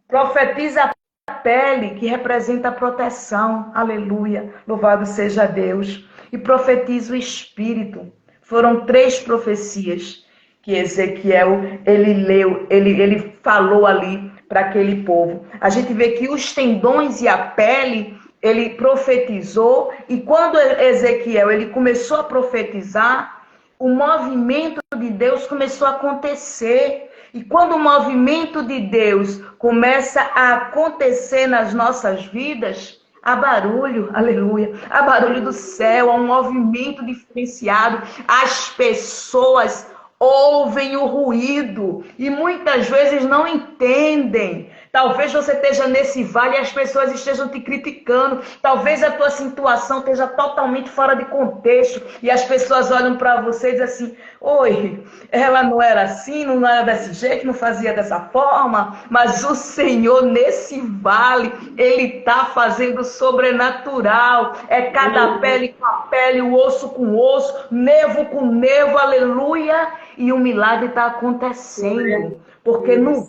Profetiza a pele, que representa a proteção. Aleluia. Louvado seja Deus. E profetiza o espírito. Foram 3 profecias que Ezequiel ele leu, ele falou ali para aquele povo. A gente vê que os tendões e a pele ele profetizou, e quando Ezequiel ele começou a profetizar, o movimento de Deus começou a acontecer. E quando o movimento de Deus começa a acontecer nas nossas vidas, há barulho, aleluia, há barulho do céu, há um movimento diferenciado, as pessoas ouvem o ruído e muitas vezes não entendem. Talvez você esteja nesse vale e as pessoas estejam te criticando. Talvez a tua situação esteja totalmente fora de contexto e as pessoas olham para você e dizem assim, oi, ela não era assim, não era desse jeito, não fazia dessa forma, mas o Senhor nesse vale, Ele está fazendo sobrenatural. É cada pele com a pele, o osso com osso, nervo com nervo, aleluia. E o milagre está acontecendo, porque no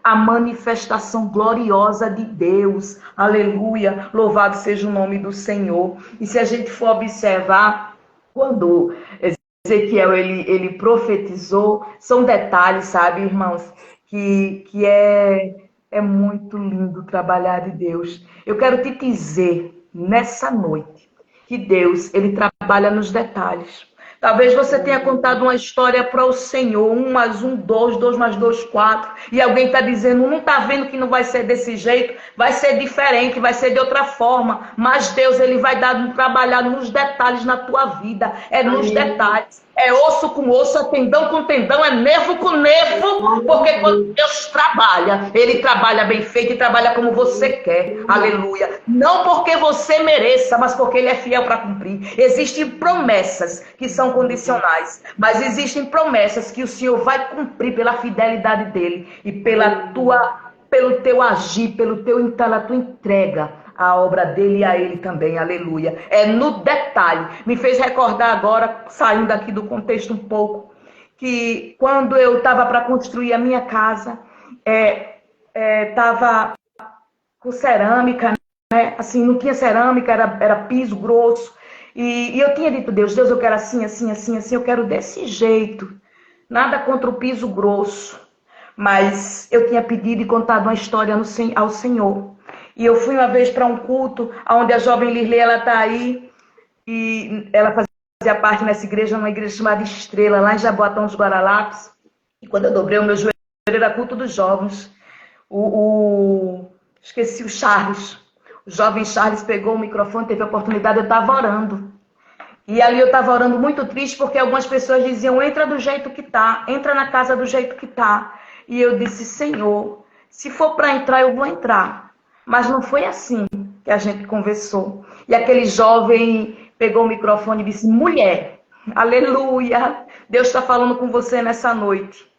a manifestação gloriosa de Deus, aleluia, louvado seja o nome do Senhor. E se a gente for observar, quando Ezequiel ele profetizou, são detalhes, sabe, irmãos, que é muito lindo trabalhar de Deus. Eu quero te dizer, nessa noite, que Deus, ele trabalha nos detalhes. Talvez você tenha contado uma história para o Senhor, 1 mais 1, 2, 2 mais 2, 4, e alguém está dizendo, não está vendo que não vai ser desse jeito, vai ser diferente, vai ser de outra forma, mas Deus, ele vai trabalhar nos detalhes na tua vida, é nos detalhes. É osso com osso, é tendão com tendão, é nervo com nervo, porque quando Deus trabalha, Ele trabalha bem feito e trabalha como você quer, aleluia. Não porque você mereça, mas porque Ele é fiel para cumprir. Existem promessas que são condicionais, mas existem promessas que o Senhor vai cumprir pela fidelidade dEle e pelo teu agir, pela tua entrega. A obra dele e a ele também, aleluia. É no detalhe. Me fez recordar agora, saindo aqui do contexto um pouco, que quando eu estava para construir a minha casa, estava com cerâmica, né? Assim, não tinha cerâmica, era piso grosso. E eu tinha dito, Deus, eu quero assim, assim, assim, assim, eu quero desse jeito. Nada contra o piso grosso. Mas eu tinha pedido e contado uma história ao Senhor. E eu fui uma vez para um culto, onde a jovem Lirley, ela está aí, e ela fazia parte nessa igreja, uma igreja chamada Estrela, lá em Jaboatão dos Guararapes. E quando eu dobrei o meu joelho, era culto dos jovens. Esqueci o Charles. O jovem Charles pegou o microfone, teve a oportunidade, eu estava orando. E ali eu estava orando muito triste, porque algumas pessoas diziam, entra do jeito que tá, entra na casa do jeito que tá. E eu disse, Senhor, se for para entrar, eu vou entrar. Mas não foi assim que a gente conversou. E aquele jovem pegou o microfone e disse, mulher, aleluia, Deus está falando com você nessa noite.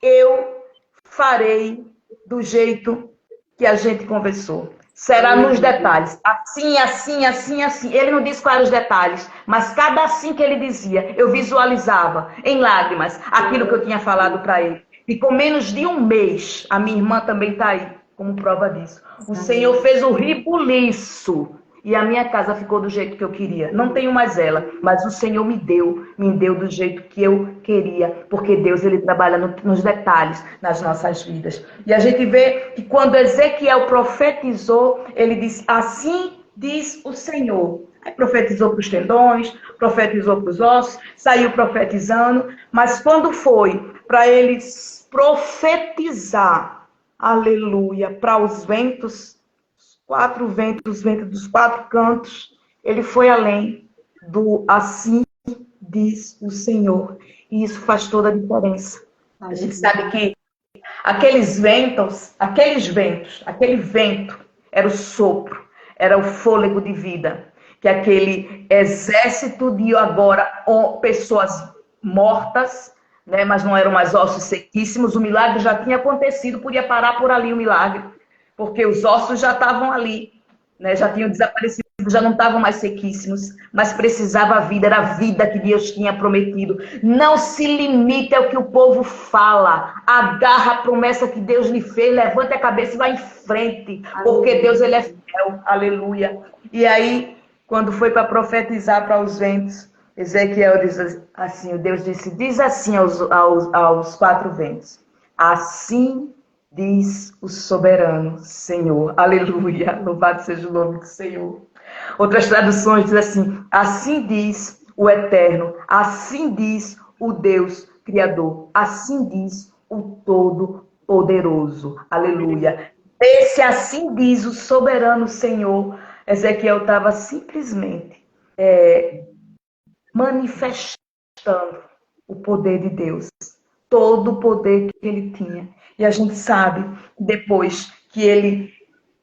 Eu farei do jeito que a gente conversou. Será nos detalhes. Assim, assim, assim, assim. Ele não disse quais eram os detalhes, mas cada assim que ele dizia, eu visualizava em lágrimas aquilo que eu tinha falado para ele. E com menos de um mês, a minha irmã também está aí, como prova disso. O Senhor fez o ribuliço. E a minha casa ficou do jeito que eu queria. Não tenho mais ela, mas o Senhor me deu do jeito que eu queria, porque Deus ele trabalha nos detalhes nas nossas vidas. E a gente vê que quando Ezequiel profetizou, ele disse: assim diz o Senhor. Aí profetizou para os tendões, profetizou para os ossos, saiu profetizando, mas quando foi para ele profetizar, aleluia, para os ventos, quatro ventos, os ventos dos quatro cantos, ele foi além do assim diz o Senhor. E isso faz toda a diferença. A gente sabe que aquele vento era o sopro, era o fôlego de vida, que aquele exército de agora pessoas mortas, né, mas não eram mais ossos sequíssimos, o milagre já tinha acontecido, podia parar por ali o milagre, porque os ossos já estavam ali, né, já tinham desaparecido, já não estavam mais sequíssimos, mas precisava a vida, era a vida que Deus tinha prometido. Não se limite ao que o povo fala, agarra a promessa que Deus lhe fez, levante a cabeça e vá em frente, porque Deus ele é fiel, aleluia. E aí, quando foi para profetizar para os ventos, Ezequiel diz assim, o Deus disse, diz assim aos quatro ventos, assim diz o soberano Senhor. Aleluia. Louvado seja o nome do Senhor. Outras traduções dizem assim, assim diz o Eterno, assim diz o Deus Criador, assim diz o Todo-Poderoso. Aleluia. Esse assim diz o soberano Senhor. Ezequiel estava simplesmente manifestando o poder de Deus. Todo o poder que ele tinha. E a gente sabe, depois que ele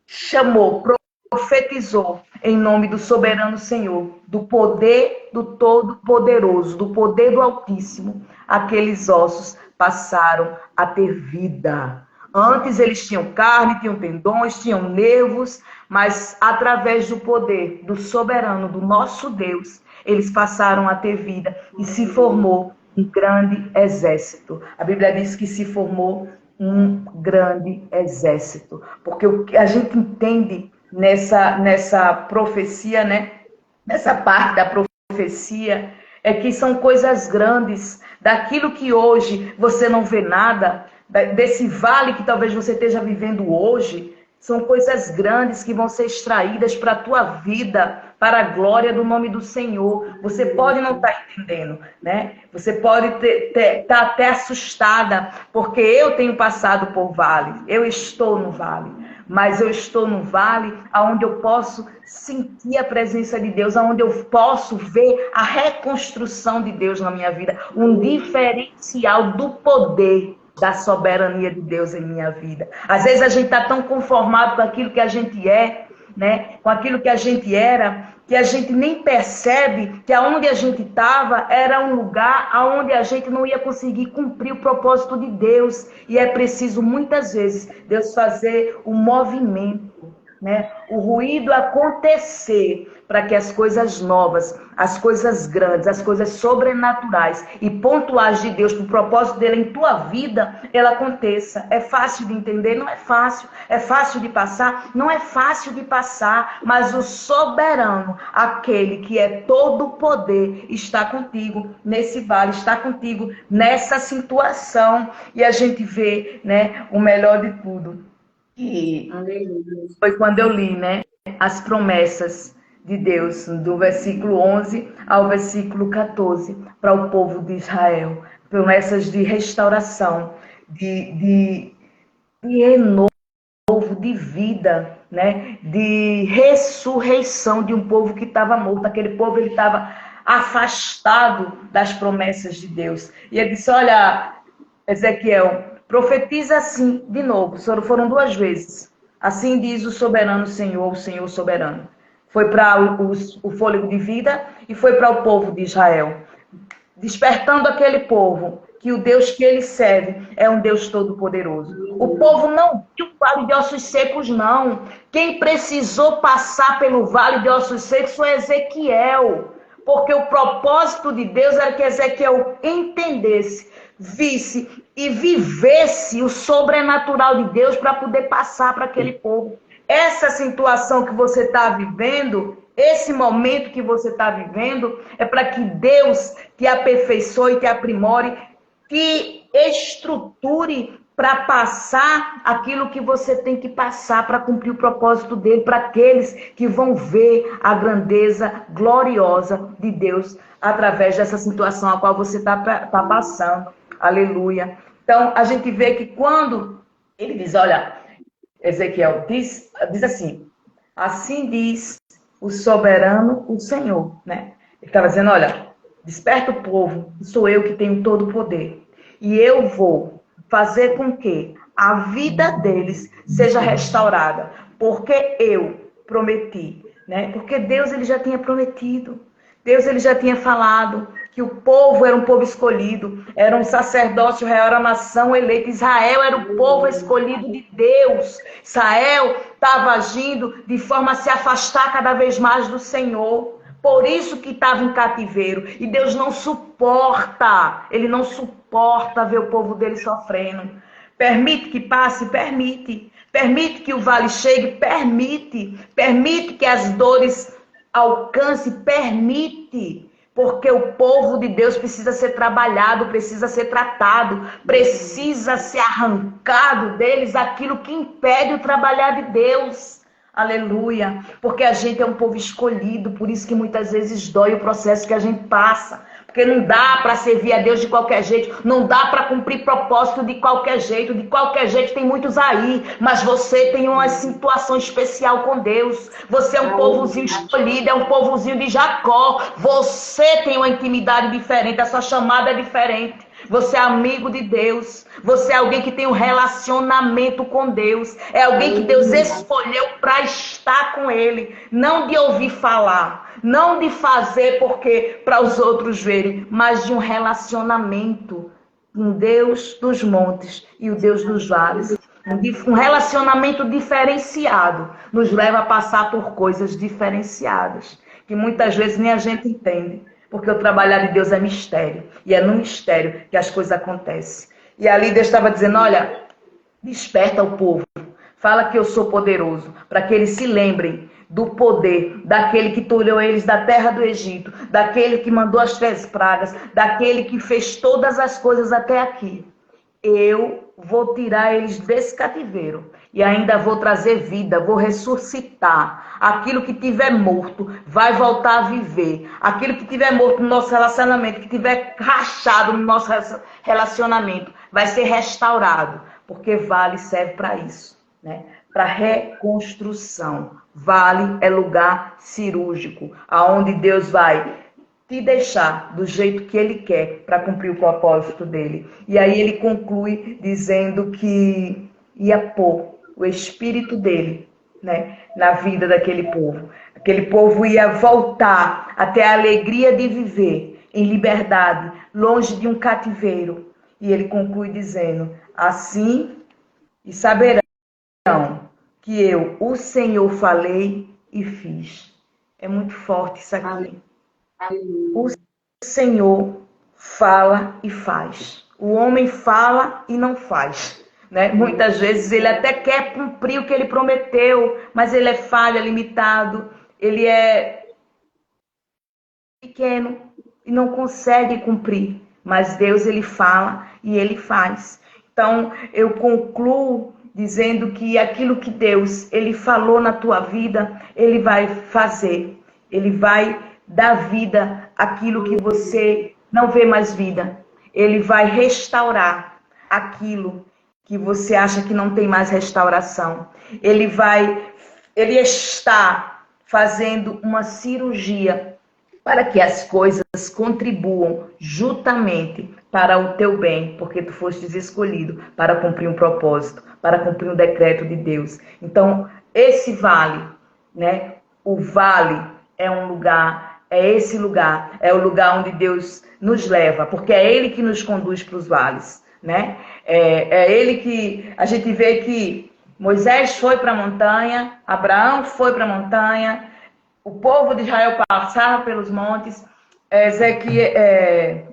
chamou, profetizou em nome do soberano Senhor, do poder do Todo-Poderoso, do poder do Altíssimo, aqueles ossos passaram a ter vida. Antes eles tinham carne, tinham tendões, tinham nervos, mas através do poder do soberano, do nosso Deus, eles passaram a ter vida e se formou um grande exército. A Bíblia diz que se formou um grande exército. Porque o que a gente entende nessa profecia, né? Nessa parte da profecia, é que são coisas grandes, daquilo que hoje você não vê nada, desse vale que talvez você esteja vivendo hoje, são coisas grandes que vão ser extraídas para a tua vida, para a glória do nome do Senhor. Você pode não estar entendendo, né? Você pode estar até assustada, porque eu tenho passado por vale, eu estou no vale. Mas eu estou no vale onde eu posso sentir a presença de Deus, onde eu posso ver a reconstrução de Deus na minha vida, um diferencial do poder da soberania de Deus em minha vida. Às vezes a gente está tão conformado com aquilo que a gente é, né? Com aquilo que a gente era, que a gente nem percebe que aonde a gente estava era um lugar aonde a gente não ia conseguir cumprir o propósito de Deus. E é preciso, muitas vezes, Deus fazer o movimento, né? O ruído acontecer para que as coisas novas, as coisas grandes, as coisas sobrenaturais e pontuais de Deus, para o propósito dele em tua vida, ela aconteça. É fácil de entender? Não é fácil. É fácil de passar? Não é fácil de passar, mas o soberano, aquele que é todo o poder, está contigo nesse vale, está contigo nessa situação. E a gente vê, né, o melhor de tudo. E foi quando eu li, né, as promessas de Deus, do versículo 11 ao versículo 14, para o povo de Israel. Promessas de restauração, de renovo, de vida, né, de ressurreição de um povo que estava morto. Aquele povo ele estava afastado das promessas de Deus. E ele disse, olha, Ezequiel, profetiza assim, de novo, foram duas vezes. Assim diz o soberano Senhor, o Senhor soberano. Foi para o fôlego de vida e foi para o povo de Israel. Despertando aquele povo que o Deus que ele serve é um Deus todo-poderoso. O povo não viu o vale de ossos secos, não. Quem precisou passar pelo vale de ossos secos foi Ezequiel. Porque o propósito de Deus era que Ezequiel entendesse, visse e vivesse o sobrenatural de Deus para poder passar para aquele povo. Essa situação que você está vivendo, esse momento que você está vivendo, é para que Deus te aperfeiçoe, te aprimore, te estruture para passar aquilo que você tem que passar para cumprir o propósito dele, para aqueles que vão ver a grandeza gloriosa de Deus através dessa situação a qual você está passando. Aleluia. Então, a gente vê que quando ele diz, olha, Ezequiel diz assim diz o soberano, o Senhor, né? Ele estava dizendo, olha, desperta o povo, sou eu que tenho todo o poder. E eu vou fazer com que a vida deles seja restaurada. Porque eu prometi, né? Porque Deus ele já tinha prometido. Deus ele já tinha falado que o povo era um povo escolhido, era um sacerdócio real, era uma nação eleita. Israel era o povo escolhido de Deus. Israel estava agindo de forma a se afastar cada vez mais do Senhor. Por isso que estava em cativeiro. E Deus não suporta, ele não suporta ver o povo dele sofrendo. Permite que passe? Permite. Permite que o vale chegue? Permite. Permite que as dores alcance? Permite. Porque o povo de Deus precisa ser trabalhado, precisa ser tratado, precisa ser arrancado deles aquilo que impede o trabalhar de Deus. Aleluia. Porque a gente é um povo escolhido, por isso que muitas vezes dói o processo que a gente passa. Porque não dá para servir a Deus de qualquer jeito, não dá para cumprir propósito de qualquer jeito. De qualquer jeito tem muitos aí, mas você tem uma situação especial com Deus. Você é um povozinho escolhido, é um povozinho de Jacó. Você tem uma intimidade diferente, a sua chamada é diferente. Você é amigo de Deus. Você é alguém que tem um relacionamento com Deus. É alguém que Deus escolheu para estar com Ele. Não de ouvir falar. Não de fazer porque para os outros verem. Mas de um relacionamento com Deus dos montes e o Deus dos vales. Um relacionamento diferenciado. Nos leva a passar por coisas diferenciadas. Que muitas vezes nem a gente entende. Porque o trabalhar de Deus é mistério. E é no mistério que as coisas acontecem. E ali Deus estava dizendo, olha, desperta o povo. Fala que eu sou poderoso. Para que eles se lembrem do poder daquele que tirou eles da terra do Egito. Daquele que mandou as 10 pragas. Daquele que fez todas as coisas até aqui. Eu vou tirar eles desse cativeiro. E ainda vou trazer vida, vou ressuscitar. Aquilo que tiver morto vai voltar a viver. Aquilo que tiver morto no nosso relacionamento, que tiver rachado no nosso relacionamento, vai ser restaurado. Porque vale serve para isso, né? Para reconstrução. Vale é lugar cirúrgico, aonde Deus vai te deixar do jeito que ele quer para cumprir o propósito dele. E aí ele conclui dizendo que ia pôr o espírito dele, né, na vida daquele povo. Aquele povo ia voltar até a alegria de viver em liberdade, longe de um cativeiro. E ele conclui dizendo, assim e saberão que eu, o Senhor, falei e fiz. É muito forte isso aqui. O Senhor fala e faz. O homem fala e não faz. Né? Muitas vezes ele até quer cumprir o que ele prometeu, mas ele é falho, é limitado, ele é pequeno e não consegue cumprir. Mas Deus, ele fala e ele faz. Então, eu concluo dizendo que aquilo que Deus, ele falou na tua vida, ele vai fazer. Ele vai dar vida àquilo que você não vê mais vida. Ele vai restaurar aquilo que você acha que não tem mais restauração. Ele está fazendo uma cirurgia para que as coisas contribuam juntamente para o teu bem, porque tu fostes escolhido para cumprir um propósito, para cumprir um decreto de Deus. Então, esse vale, né? O vale é um lugar É esse lugar, é o lugar onde Deus nos leva, porque é Ele que nos conduz para os vales, né? É Ele que a gente vê que Moisés foi para a montanha, Abraão foi para a montanha, o povo de Israel passava pelos montes,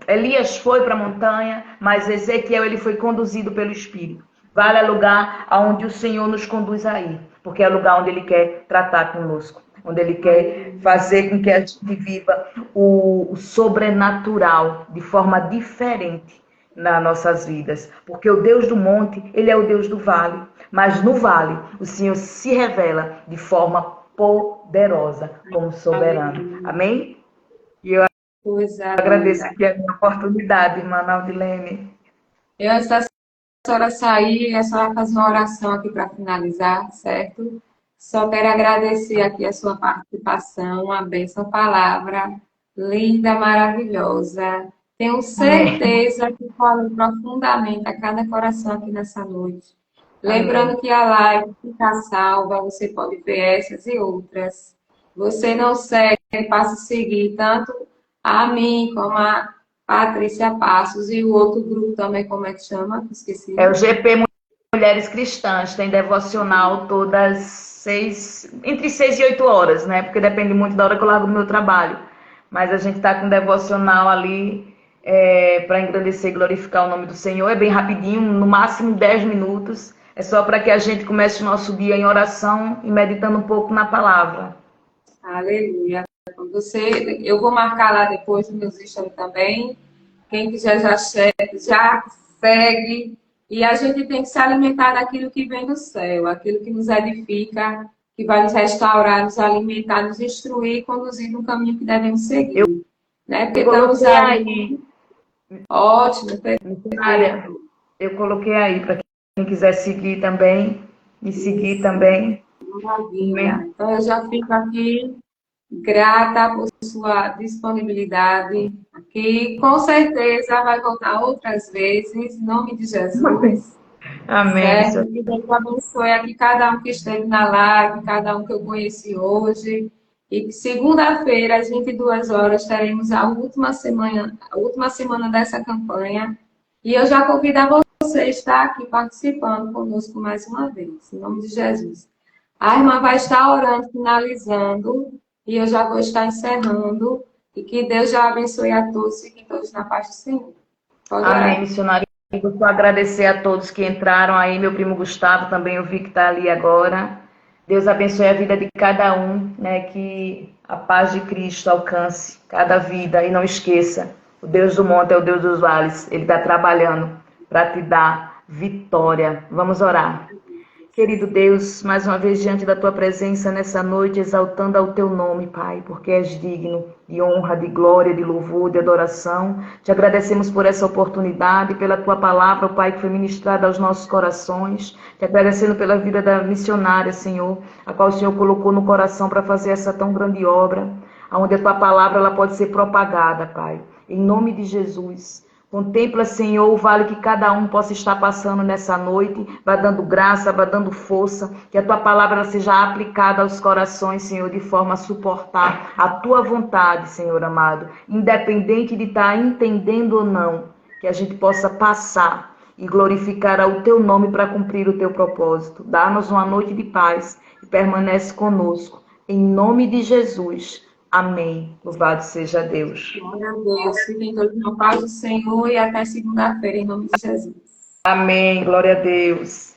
Elias foi para a montanha, mas Ezequiel ele foi conduzido pelo Espírito. Vale é lugar aonde o Senhor nos conduz a ir, porque é o lugar onde Ele quer tratar conosco, onde Ele quer fazer com que a gente viva o sobrenatural de forma diferente nas nossas vidas. Porque o Deus do monte, Ele é o Deus do vale, mas no vale o Senhor se revela de forma poderosa como soberano. Amém? E eu agradeço aqui a minha oportunidade, irmã Naudilene. Eu, antes da senhora sair, a senhora vai fazer uma oração aqui para finalizar, certo? Só quero agradecer aqui a sua participação, uma bênção palavra, linda, maravilhosa. Tenho certeza que falou profundamente a cada coração aqui nessa noite. Lembrando que a live fica salva, você pode ver essas e outras. Você não segue, passa a seguir tanto a mim como a Patrícia Passos e o outro grupo também, como é que chama? Esqueci. É o GP Mulheres Cristãs, tem devocional todas entre 6 e 8 horas, né? Porque depende muito da hora que eu largo do meu trabalho. Mas a gente tá com devocional ali para engrandecer e glorificar o nome do Senhor. É bem rapidinho, no máximo 10 minutos. É só para que a gente comece o nosso dia em oração e meditando um pouco na palavra. Aleluia. Eu vou marcar lá depois nos meus stories também. Quem quiser já segue. E a gente tem que se alimentar daquilo que vem do céu, aquilo que nos edifica, que vai nos restaurar, nos alimentar, nos instruir e conduzir no caminho que devemos seguir. Né? Porque estamos aí. Ótimo, perfeito. Eu coloquei aí para quem quiser seguir também, me seguir também. Maravilha. Então eu já fico aqui grata por sua disponibilidade aqui. Com certeza vai voltar outras vezes, em nome de Jesus. Amém. Certo? Que Deus abençoe aqui cada um que esteve na live, cada um que eu conheci hoje. E segunda-feira, às 22 horas, teremos a última semana dessa campanha. E eu já convido a você a estar aqui participando conosco mais uma vez, em nome de Jesus. A irmã vai estar orando, finalizando, e eu já vou estar encerrando. E que Deus já abençoe a todos, fiquem todos na paz do Senhor. Amém, missionário. Eu vou agradecer a todos que entraram aí, meu primo Gustavo também, eu vi que está ali agora. Deus abençoe a vida de cada um, né? Que a paz de Cristo alcance cada vida e não esqueça, o Deus do monte é o Deus dos vales. Ele está trabalhando para te dar vitória. Vamos orar. Querido Deus, mais uma vez diante da Tua presença nessa noite, exaltando ao Teu nome, Pai, porque és digno de honra, de glória, de louvor, de adoração. Te agradecemos por essa oportunidade, pela Tua palavra, Pai, que foi ministrada aos nossos corações. Te agradecendo pela vida da missionária, Senhor, a qual o Senhor colocou no coração para fazer essa tão grande obra, onde a Tua palavra ela pode ser propagada, Pai. Em nome de Jesus. Contempla, Senhor, o vale que cada um possa estar passando nessa noite, vai dando graça, vai dando força, que a Tua palavra seja aplicada aos corações, Senhor, de forma a suportar a Tua vontade, Senhor amado, independente de estar entendendo ou não, que a gente possa passar e glorificar o Teu nome para cumprir o Teu propósito. Dá-nos uma noite de paz e permanece conosco, em nome de Jesus. Amém. Louvado seja Deus. Glória a Deus. Fiquem todos na paz do Senhor e até segunda-feira, em nome de Jesus. Amém. Glória a Deus.